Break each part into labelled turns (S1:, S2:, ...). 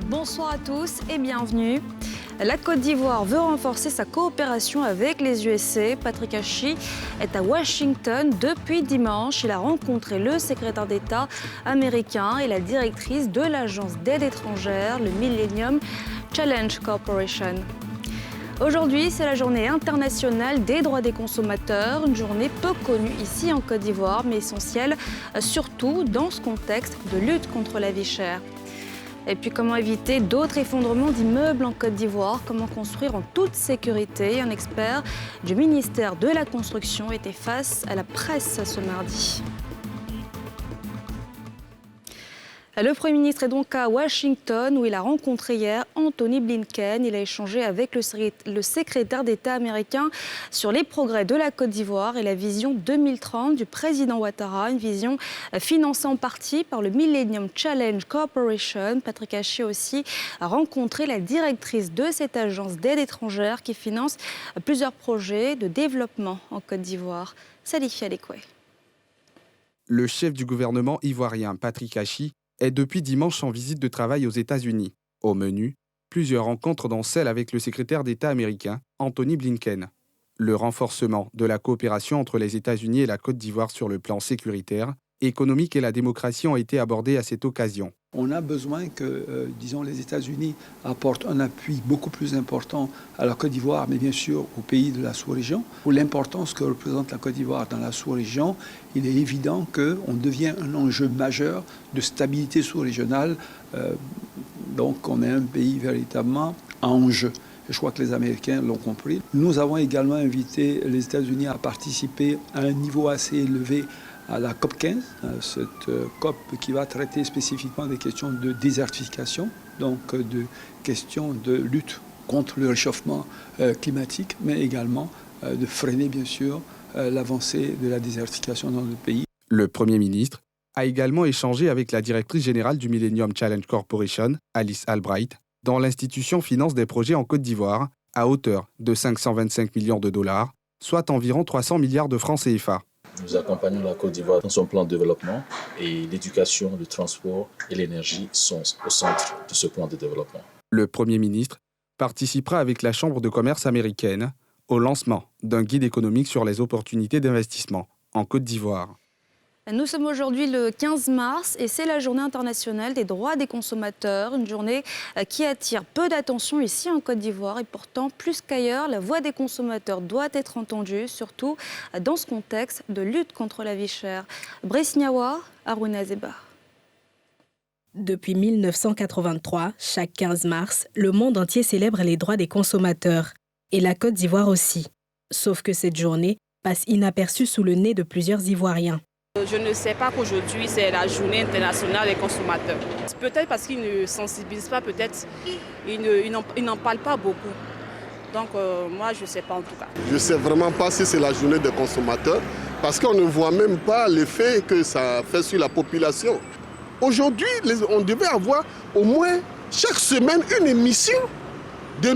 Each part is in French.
S1: Bonsoir à tous et bienvenue. La Côte d'Ivoire veut renforcer sa coopération avec les USA. Patrick Hachi est à Washington depuis dimanche. Il a rencontré le secrétaire d'État américain et la directrice de l'agence d'aide étrangère, le Millennium Challenge Corporation. Aujourd'hui, c'est la journée internationale des droits des consommateurs, une journée peu connue ici en Côte d'Ivoire, mais essentielle surtout dans ce contexte de lutte contre la vie chère. Et puis comment éviter d'autres effondrements d'immeubles en Côte d'Ivoire, comment construire en toute sécurité. Un expert du ministère de la Construction était face à la presse ce mardi. Le Premier ministre est donc à Washington où il a rencontré hier Anthony Blinken. Il a échangé avec le secrétaire d'État américain sur les progrès de la Côte d'Ivoire et la vision 2030 du président Ouattara, une vision financée en partie par le Millennium Challenge Corporation. Patrick Hachi aussi a rencontré la directrice de cette agence d'aide étrangère qui finance plusieurs projets de développement en Côte d'Ivoire. Salif Alekwe.
S2: Le chef du gouvernement ivoirien, Patrick Hachi, est depuis dimanche en visite de travail aux États-Unis. Au menu, plusieurs rencontres dont celle avec le secrétaire d'État américain, Anthony Blinken. Le renforcement de la coopération entre les États-Unis et la Côte d'Ivoire sur le plan sécuritaire, économique et la démocratie ont été abordés à cette occasion.
S3: On a besoin que, les États-Unis apportent un appui beaucoup plus important à la Côte d'Ivoire, mais bien sûr aux pays de la sous-région. Pour l'importance que représente la Côte d'Ivoire dans la sous-région, il est évident qu'on devient un enjeu majeur de stabilité sous-régionale. Donc on est un pays véritablement en jeu. Je crois que les Américains l'ont compris. Nous avons également invité les États-Unis à participer à un niveau assez élevé à la COP 15, cette COP qui va traiter spécifiquement des questions de désertification, donc de questions de lutte contre le réchauffement climatique, mais également de freiner bien sûr l'avancée de la désertification dans le pays.
S2: Le Premier ministre a également échangé avec la directrice générale du Millennium Challenge Corporation, Alice Albright, dont l'institution finance des projets en Côte d'Ivoire à hauteur de 525 millions de dollars, soit environ 300 milliards de francs CFA.
S4: Nous accompagnons la Côte d'Ivoire dans son plan de développement et l'éducation, le transport et l'énergie sont au centre de ce plan de développement.
S2: Le Premier ministre participera avec la Chambre de commerce américaine au lancement d'un guide économique sur les opportunités d'investissement en Côte d'Ivoire.
S1: Nous sommes aujourd'hui le 15 mars et c'est la journée internationale des droits des consommateurs, une journée qui attire peu d'attention ici en Côte d'Ivoire et pourtant, plus qu'ailleurs, la voix des consommateurs doit être entendue, surtout dans ce contexte de lutte contre la vie chère. Brice Niawa, Harouna Zeba.
S5: Depuis 1983, chaque 15 mars, le monde entier célèbre les droits des consommateurs et la Côte d'Ivoire aussi. Sauf que cette journée passe inaperçue sous le nez de plusieurs Ivoiriens.
S6: Je ne sais pas qu'aujourd'hui, c'est la journée internationale des consommateurs. Peut-être parce qu'ils ne sensibilisent pas, peut-être ils n'en parlent pas beaucoup. Donc moi, je ne sais pas en tout cas.
S7: Je ne sais vraiment pas si c'est la journée des consommateurs, parce qu'on ne voit même pas l'effet que ça fait sur la population. Aujourd'hui, on devait avoir au moins chaque semaine une émission de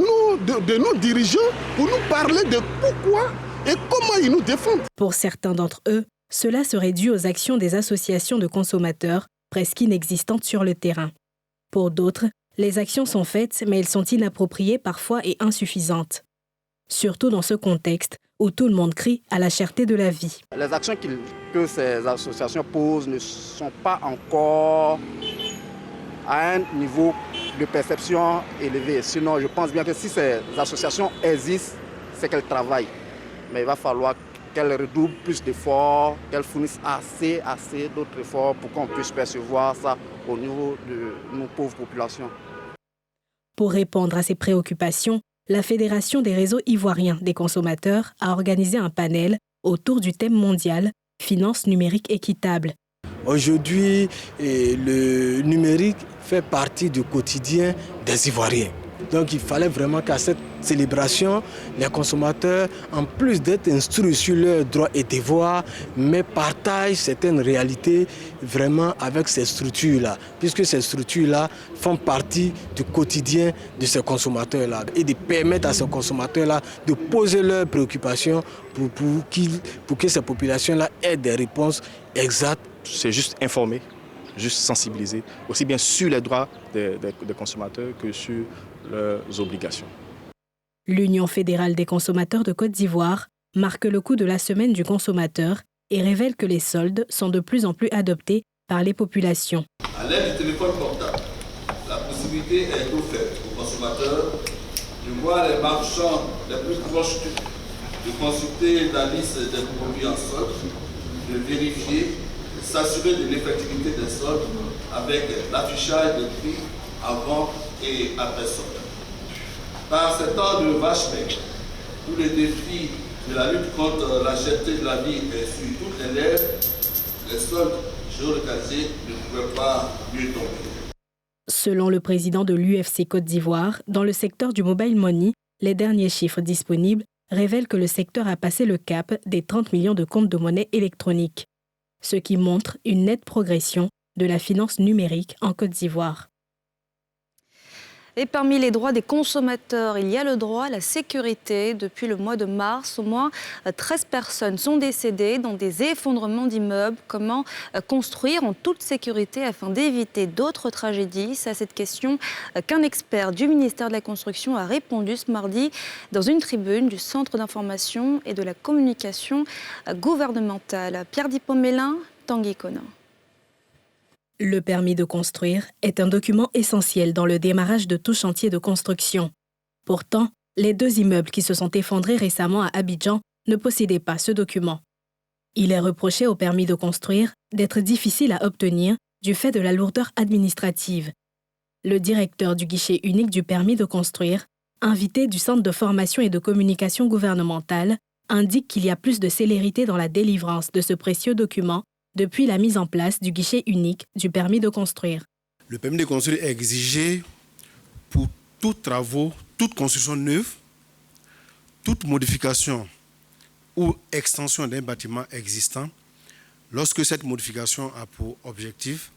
S7: nos dirigeants pour nous parler de pourquoi et comment ils nous défendent.
S5: Pour certains d'entre eux, cela serait dû aux actions des associations de consommateurs, presque inexistantes sur le terrain. Pour d'autres, les actions sont faites, mais elles sont inappropriées parfois et insuffisantes. Surtout dans ce contexte où tout le monde crie à la cherté de la vie.
S8: Les actions que ces associations posent ne sont pas encore à un niveau de perception élevé. Sinon, je pense bien que si ces associations existent, c'est qu'elles travaillent. Mais il va falloir qu'elles redoublent plus d'efforts, qu'elles fournissent assez d'autres efforts pour qu'on puisse percevoir ça au niveau de nos pauvres populations.
S5: Pour répondre à ces préoccupations, la Fédération des réseaux ivoiriens des consommateurs a organisé un panel autour du thème mondial « Finances numériques équitables ».
S9: Aujourd'hui, le numérique fait partie du quotidien des Ivoiriens. Donc il fallait vraiment qu'à cette célébration, les consommateurs, en plus d'être instruits sur leurs droits et devoirs, mais partagent certaines réalités vraiment avec ces structures-là, puisque ces structures-là font partie du quotidien de ces consommateurs-là et de permettre à ces consommateurs-là de poser leurs préoccupations pour que ces populations-là aient des réponses exactes.
S10: C'est juste informer juste sensibiliser, aussi bien sur les droits des consommateurs que sur leurs obligations.
S5: L'Union fédérale des consommateurs de Côte d'Ivoire marque le coup de la semaine du consommateur et révèle que les soldes sont de plus en plus adoptés par les populations.
S11: À l'aide du téléphone portable, la possibilité est offerte aux consommateurs de voir les marchands les plus proches de consulter la liste des produits en solde, de vérifier, de s'assurer de l'effectivité des soldes avec l'affichage des prix avant et après solde. Par ces temps de vache maigre, où le défi de la lutte contre la cherté de la vie est sur toutes les lèvres, les soldes géolocalisés ne pouvaient pas mieux tomber.
S5: Selon le président de l'UFC Côte d'Ivoire, dans le secteur du mobile money, les derniers chiffres disponibles révèlent que le secteur a passé le cap des 30 millions de comptes de monnaie électronique, ce qui montre une nette progression de la finance numérique en Côte d'Ivoire.
S1: Et parmi les droits des consommateurs, il y a le droit à la sécurité. Depuis le mois de mars, au moins 13 personnes sont décédées dans des effondrements d'immeubles. Comment construire en toute sécurité afin d'éviter d'autres tragédies? C'est à cette question qu'un expert du ministère de la Construction a répondu ce mardi dans une tribune du Centre d'information et de la communication gouvernementale. Pierre Dipomélin, Tanguy Conin.
S5: Le permis de construire est un document essentiel dans le démarrage de tout chantier de construction. Pourtant, les 2 immeubles qui se sont effondrés récemment à Abidjan ne possédaient pas ce document. Il est reproché au permis de construire d'être difficile à obtenir du fait de la lourdeur administrative. Le directeur du guichet unique du permis de construire, invité du Centre de formation et de communication gouvernementale, indique qu'il y a plus de célérité dans la délivrance de ce précieux document depuis la mise en place du guichet unique du permis de construire.
S12: Le permis de construire est exigé pour tous travaux, toute construction neuve, toute modification ou extension d'un bâtiment existant, lorsque cette modification a pour objectif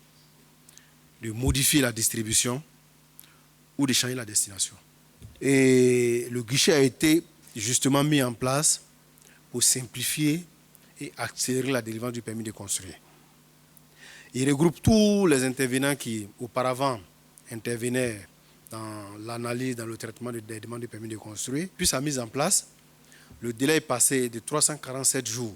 S12: de modifier la distribution ou de changer la destination. Et le guichet a été justement mis en place pour simplifier et accélérer la délivrance du permis de construire. Il regroupe tous les intervenants qui, auparavant, intervenaient dans l'analyse, dans le traitement des demandes de permis de construire. Puis sa mise en place, le délai est passé de 347 jours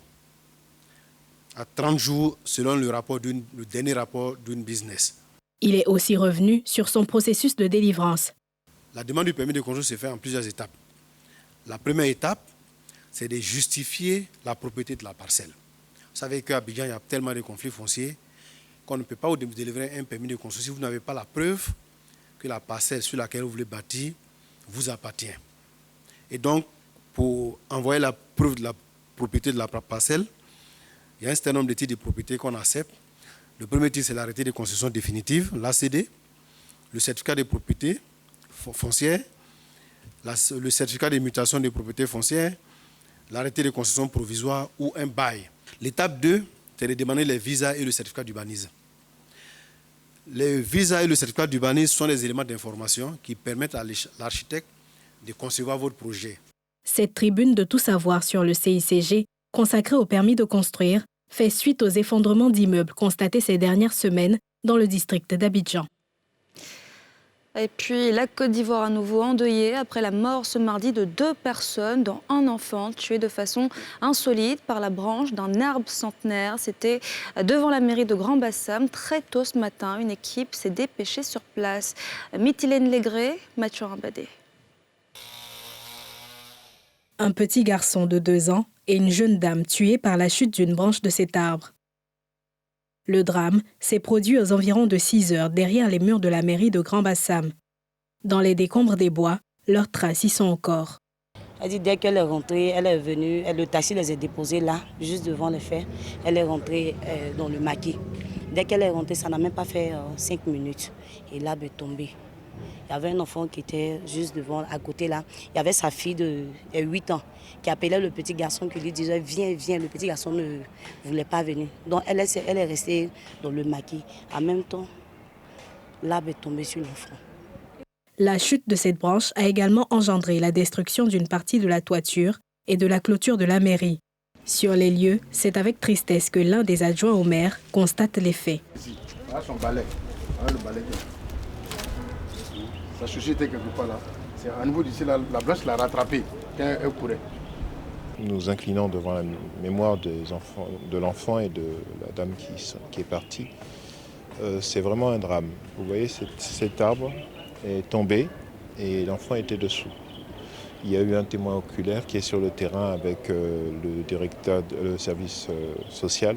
S12: à 30 jours selon le dernier rapport d'une business.
S5: Il est aussi revenu sur son processus de délivrance.
S12: La demande du permis de construire se fait en plusieurs étapes. La première étape, c'est de justifier la propriété de la parcelle. Vous savez qu'à Abidjan, il y a tellement de conflits fonciers qu'on ne peut pas vous délivrer un permis de construire si vous n'avez pas la preuve que la parcelle sur laquelle vous voulez bâtir vous appartient. Et donc, pour envoyer la preuve de la propriété de la parcelle, il y a un certain nombre de titres de propriété qu'on accepte. Le premier titre, c'est l'arrêté de concession définitive, l'ACD, le certificat de propriété foncière, le certificat de mutation de propriété foncière, l'arrêté de concession provisoire ou un bail. L'étape 2, c'est de demander les visas et le certificat d'urbanisme. Les visas et le certificat d'urbanisme sont des éléments d'information qui permettent à l'architecte de concevoir votre projet.
S5: Cette tribune de tout savoir sur le CICG, consacrée au permis de construire, fait suite aux effondrements d'immeubles constatés ces dernières semaines dans le district d'Abidjan.
S1: Et puis la Côte d'Ivoire à nouveau endeuillée après la mort ce mardi de 2 personnes, dont un enfant tué de façon insolite par la branche d'un arbre centenaire. C'était devant la mairie de Grand-Bassam très tôt ce matin. Une équipe s'est dépêchée sur place. Mythilène Légré, Mathieu Rimbadé.
S5: Un petit garçon de 2 ans et une jeune dame tués par la chute d'une branche de cet arbre. Le drame s'est produit aux environs de 6 heures derrière les murs de la mairie de Grand-Bassam. Dans les décombres des bois, leurs traces y sont encore.
S13: Elle dit dès qu'elle est rentrée, elle est venue, le taxi les a déposés là, juste devant les faits. Elle est rentrée dans le maquis. Dès qu'elle est rentrée, ça n'a même pas fait 5 minutes. Et l'arbre est tombé. Il y avait un enfant qui était juste devant, à côté là. Il y avait sa fille de 8 ans qui appelait le petit garçon qui lui disait « Viens, viens ». Le petit garçon ne voulait pas venir. Donc elle est restée dans le maquis. En même temps, l'arbre est tombé sur l'enfant.
S5: La chute de cette branche a également engendré la destruction d'une partie de la toiture et de la clôture de la mairie. Sur les lieux, c'est avec tristesse que l'un des adjoints au maire constate les faits.
S12: Là, son balai. Là, le balai. Sa société quelque part là. C'est à nouveau d'ici, la blanche l'a rattrapé quand elle courait.
S14: Nous inclinons devant la mémoire de l'enfant et de la dame qui est partie. C'est vraiment un drame. Vous voyez, cet arbre est tombé et l'enfant était dessous. Il y a eu un témoin oculaire qui est sur le terrain avec le directeur du service social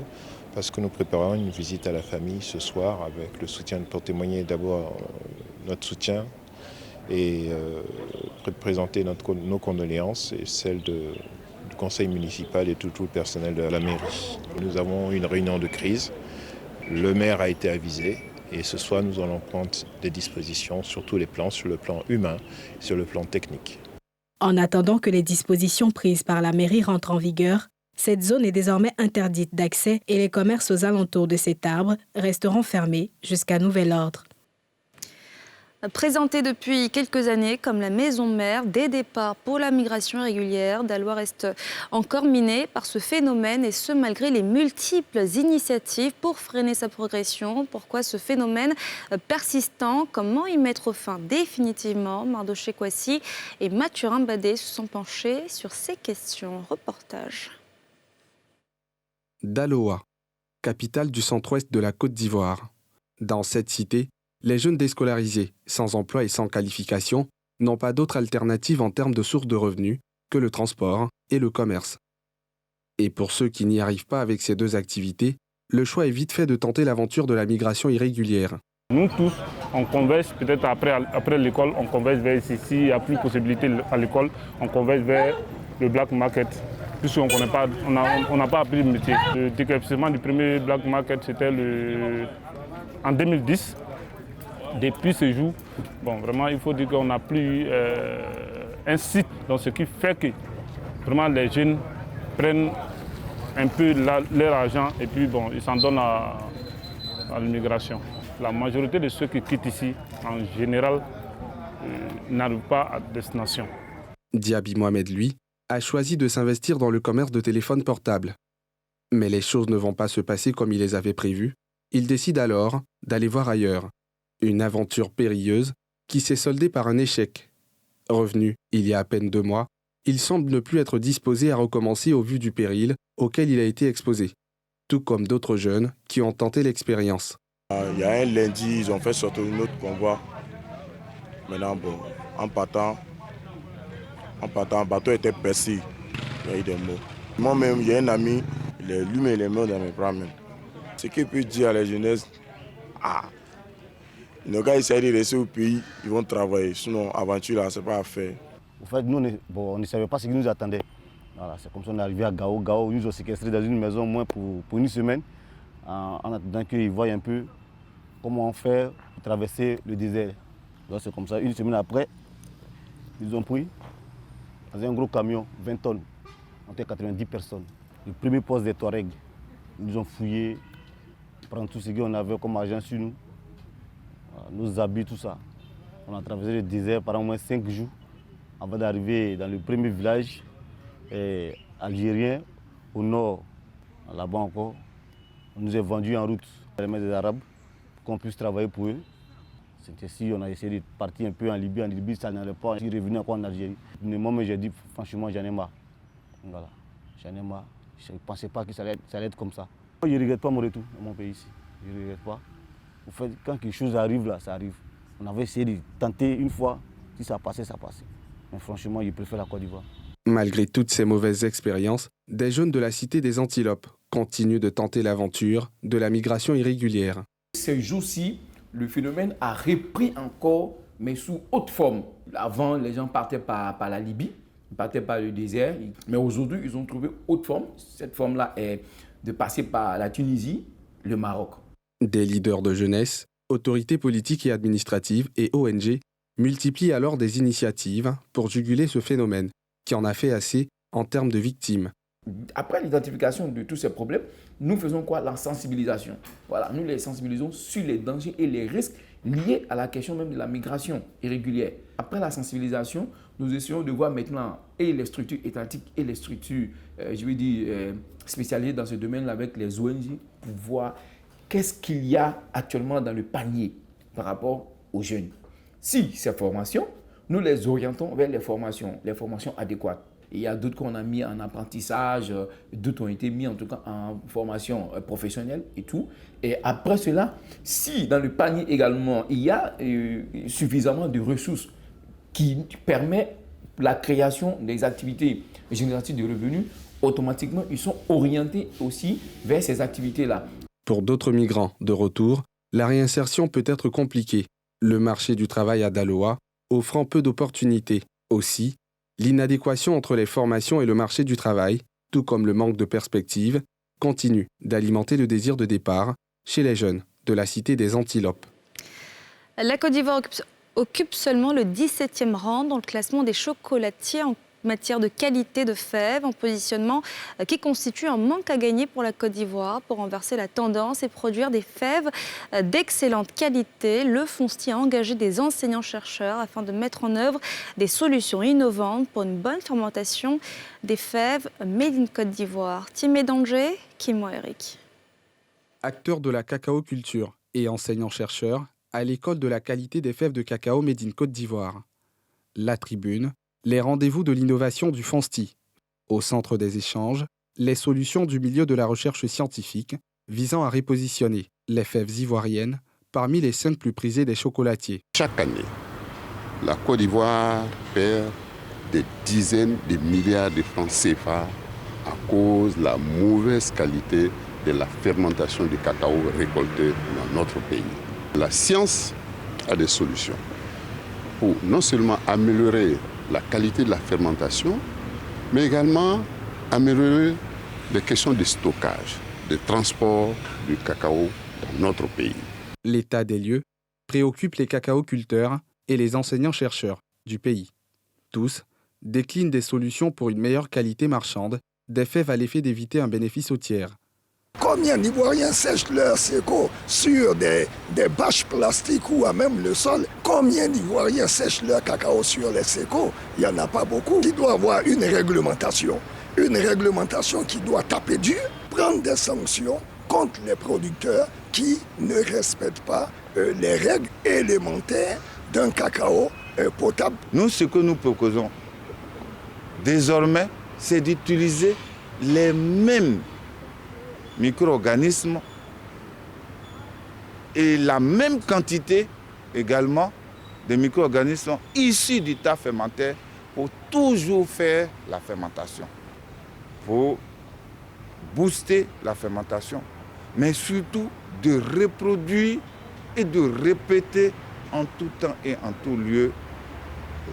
S14: parce que nous préparons une visite à la famille ce soir avec le soutien pour témoigner d'abord notre soutien et présenter nos condoléances et celles du conseil municipal et tout le personnel de la mairie. Nous avons une réunion de crise. Le maire a été avisé et ce soir nous allons prendre des dispositions sur tous les plans, sur le plan humain et sur le plan technique.
S5: En attendant que les dispositions prises par la mairie rentrent en vigueur, cette zone est désormais interdite d'accès et les commerces aux alentours de cet arbre resteront fermés jusqu'à nouvel ordre.
S1: Présentée depuis quelques années comme la maison mère des départs pour la migration irrégulière, Daloa reste encore minée par ce phénomène et ce malgré les multiples initiatives pour freiner sa progression. Pourquoi ce phénomène persistant? Comment y mettre fin définitivement? Mardoché Kwasi et Mathurin Badé se sont penchés sur ces questions. Reportage.
S2: Daloa, capitale du centre-ouest de la Côte d'Ivoire. Dans cette cité, les jeunes déscolarisés, sans emploi et sans qualification, n'ont pas d'autre alternative en termes de sources de revenus que le transport et le commerce. Et pour ceux qui n'y arrivent pas avec ces deux activités, le choix est vite fait de tenter l'aventure de la migration irrégulière.
S15: Nous tous, on converge peut-être après l'école, on converge vers ici. S'il n'y a plus de possibilité à l'école, on converge vers le black market. Puisqu'on n'a pas appris le métier. Le décapissement du premier black market, c'était en 2010. Depuis ce jour, vraiment, il faut dire qu'on n'a plus un site, donc ce qui fait que vraiment les jeunes prennent un peu leur argent et puis ils s'en donnent à l'immigration. La majorité de ceux qui quittent ici, en général, n'arrivent pas à destination.
S2: Diaby Mohamed, lui, a choisi de s'investir dans le commerce de téléphones portables. Mais les choses ne vont pas se passer comme il les avait prévues. Il décide alors d'aller voir ailleurs. Une aventure périlleuse qui s'est soldée par un échec. Revenu il y a à peine 2 mois, il semble ne plus être disposé à recommencer au vu du péril auquel il a été exposé, tout comme d'autres jeunes qui ont tenté l'expérience.
S16: Il y a un lundi, ils ont fait sortir une autre convoi. Maintenant, en partant, le bateau était percé. Il y a eu des mots. Moi-même, il y a un ami, lui-même, il est mort dans mes bras même. Ce qu'il peut dire à la jeunesse, nos gars essayent de rester au pays, ils vont travailler. Sinon, aventure là, c'est pas à faire.
S17: En fait, nous, on ne savait pas ce qui nous attendait. Voilà, c'est comme ça qu'on est arrivé à Gao. Gao, ils nous ont séquestrés dans une maison au moins pour une semaine, en attendant qu'ils voient un peu comment on fait pour traverser le désert. Donc c'est comme ça, une semaine après, ils ont pris dans un gros camion, 20 tonnes, entre 90 personnes. Le premier poste des Touaregs, ils nous ont fouillé, prendre tout ce qu'on avait comme argent sur nous. Nos habits, tout ça. On a traversé le désert pendant au moins 5 jours avant d'arriver dans le premier village algérien au nord. Là-bas encore, on nous a vendus en route à la main des Arabes pour qu'on puisse travailler pour eux. C'était si on a essayé de partir un peu en Libye, ça n'allait pas. Je suis revenu encore en Algérie. Moi, j'ai dit franchement, j'en ai marre. Voilà, j'en ai marre. Je ne pensais pas que ça allait être comme ça. Je ne regrette pas mon retour dans mon pays ici. Je ne regrette pas. En fait, quand quelque chose arrive là, ça arrive. On avait essayé de tenter une fois, si ça passait, ça passait. Mais franchement, je préfère la Côte d'Ivoire.
S2: Malgré toutes ces mauvaises expériences, des jeunes de la cité des Antilopes continuent de tenter l'aventure de la migration irrégulière.
S18: Ces jours-ci, le phénomène a repris encore, mais sous haute forme. Avant, les gens partaient par la Libye, ils partaient par le désert. Mais aujourd'hui, ils ont trouvé haute forme. Cette forme-là est de passer par la Tunisie, le Maroc.
S2: Des leaders de jeunesse, autorités politiques et administratives et ONG multiplient alors des initiatives pour juguler ce phénomène, qui en a fait assez en termes de victimes.
S18: Après l'identification de tous ces problèmes, nous faisons quoi? La sensibilisation. Voilà, nous les sensibilisons sur les dangers et les risques liés à la question même de la migration irrégulière. Après la sensibilisation, nous essayons de voir maintenant et les structures étatiques et les structures, spécialisées dans ce domaine-là avec les ONG pour voir qu'est-ce qu'il y a actuellement dans le panier par rapport aux jeunes. Si ces formations, nous les orientons vers les formations adéquates. Il y a d'autres qu'on a mis en apprentissage, d'autres ont été mis en tout cas en formation professionnelle et tout. Et après cela, si dans le panier également, il y a suffisamment de ressources qui permettent la création des activités génératives de revenus, automatiquement, ils sont orientés aussi vers ces activités-là.
S2: Pour d'autres migrants de retour, la réinsertion peut être compliquée. Le marché du travail à Daloa offrant peu d'opportunités. Aussi, l'inadéquation entre les formations et le marché du travail, tout comme le manque de perspective, continue d'alimenter le désir de départ chez les jeunes de la cité des Antilopes.
S1: La Côte d'Ivoire occupe seulement le 17e rang dans le classement des chocolatiers en matière de qualité de fèves, un positionnement qui constitue un manque à gagner pour la Côte d'Ivoire. Pour renverser la tendance et produire des fèves d'excellente qualité, le FONSTI a engagé des enseignants-chercheurs afin de mettre en œuvre des solutions innovantes pour une bonne fermentation des fèves made in Côte d'Ivoire. Timé Danger, Kimo Eric.
S2: Acteur de la cacao-culture et enseignant-chercheur à l'école de la qualité des fèves de cacao made in Côte d'Ivoire. La Tribune, les rendez-vous de l'innovation du FONSTI. Au centre des échanges, les solutions du milieu de la recherche scientifique visant à repositionner les fèves ivoiriennes parmi les 5 plus prisées des chocolatiers.
S7: Chaque année, la Côte d'Ivoire perd des dizaines de milliards de francs CFA à cause de la mauvaise qualité de la fermentation du cacao récolté dans notre pays. La science a des solutions pour non seulement améliorer la qualité de la fermentation, mais également améliorer les questions de stockage, de transport du cacao dans notre pays.
S2: L'état des lieux préoccupe les cacaoculteurs et les enseignants-chercheurs du pays. Tous déclinent des solutions pour une meilleure qualité marchande des fèves à l'effet d'éviter un bénéfice au tiers.
S19: Combien d'Ivoiriens sèchent leur séco sur des bâches plastiques ou à même le sol? Combien d'Ivoiriens sèchent leur cacao sur les sécos? Il n'y en a pas beaucoup. Il doit y avoir une réglementation qui doit taper dur, prendre des sanctions contre les producteurs qui ne respectent pas les règles élémentaires d'un cacao potable.
S20: Nous, ce que nous proposons désormais, c'est d'utiliser les mêmes micro-organismes et la même quantité également de micro-organismes issus du tas fermentaire pour toujours faire la fermentation, pour booster la fermentation, mais surtout de reproduire et de répéter en tout temps et en tout lieu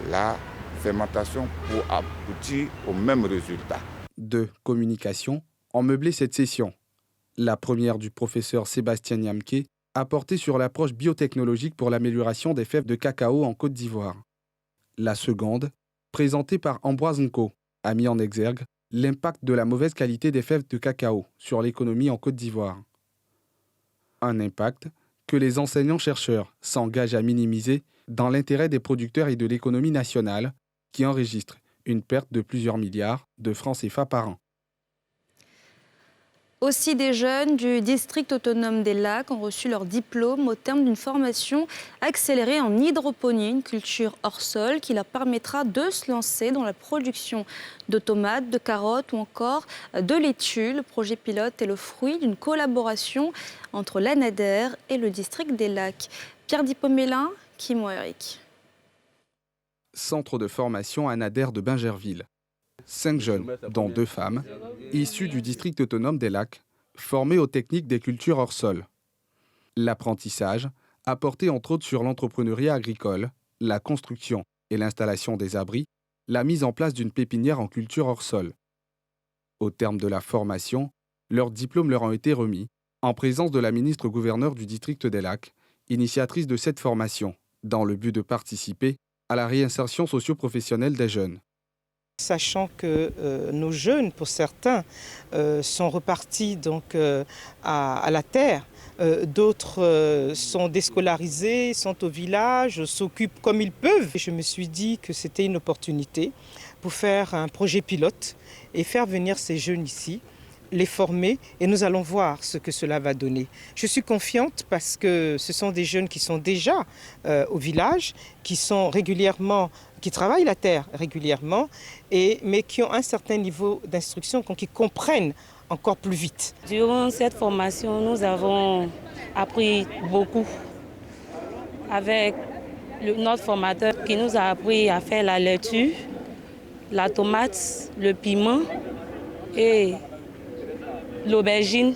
S20: la fermentation pour aboutir au même résultat.
S2: De communication ont meublé cette session. La première du professeur Sébastien Niamke a porté sur l'approche biotechnologique pour l'amélioration des fèves de cacao en Côte d'Ivoire. La seconde, présentée par Ambroise Nko, a mis en exergue l'impact de la mauvaise qualité des fèves de cacao sur l'économie en Côte d'Ivoire. Un impact que les enseignants-chercheurs s'engagent à minimiser dans l'intérêt des producteurs et de l'économie nationale, qui enregistre une perte de plusieurs milliards de francs CFA par an.
S1: Aussi, des jeunes du district autonome des Lacs ont reçu leur diplôme au terme d'une formation accélérée en hydroponie, une culture hors sol qui leur permettra de se lancer dans la production de tomates, de carottes ou encore de laitue. Le projet pilote est le fruit d'une collaboration entre l'ANADER et le district des Lacs. Pierre Dipomélin, Kimo Eric.
S2: Centre de formation ANADER de Bingerville. 5 jeunes, dont 2 femmes, issus du district autonome des Lacs, formés aux techniques des cultures hors sol. L'apprentissage a porté entre autres sur l'entrepreneuriat agricole, la construction et l'installation des abris, la mise en place d'une pépinière en culture hors sol. Au terme de la formation, leurs diplômes leur ont été remis, en présence de la ministre-gouverneure du district des Lacs, initiatrice de cette formation, dans le but de participer à la réinsertion socio-professionnelle des jeunes.
S21: Sachant que nos jeunes, pour certains, sont repartis donc, à la terre, d'autres sont déscolarisés, sont au village, s'occupent comme ils peuvent. Et je me suis dit que c'était une opportunité pour faire un projet pilote et faire venir ces jeunes ici les former et nous allons voir ce que cela va donner. Je suis confiante parce que ce sont des jeunes qui sont déjà au village, qui travaillent la terre régulièrement, mais qui ont un certain niveau d'instruction, qui comprennent encore plus vite.
S13: Durant cette formation, nous avons appris beaucoup avec notre formateur qui nous a appris à faire la laitue, la tomate, le piment et l'aubergine.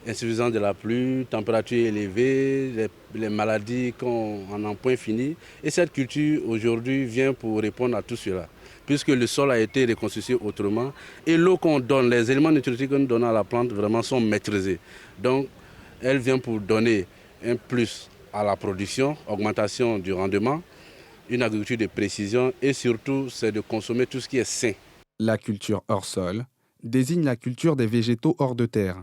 S3: Insuffisance de la pluie, température élevée, les maladies qu'on en a point fini. Et cette culture aujourd'hui vient pour répondre à tout cela, puisque le sol a été reconstitué autrement et l'eau qu'on donne, les éléments nutritifs que nous donnons à la plante vraiment sont maîtrisés. Donc elle vient pour donner un plus à la production, augmentation du rendement, une agriculture de précision et surtout c'est de consommer tout ce qui est sain.
S2: La culture hors sol désigne la culture des végétaux hors de terre.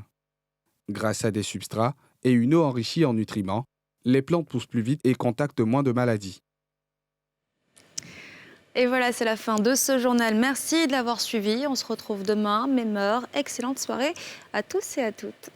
S2: Grâce à des substrats et une eau enrichie en nutriments, les plantes poussent plus vite et contactent moins de maladies.
S1: Et voilà, c'est la fin de ce journal. Merci de l'avoir suivi. On se retrouve demain, même heure. Excellente soirée à tous et à toutes.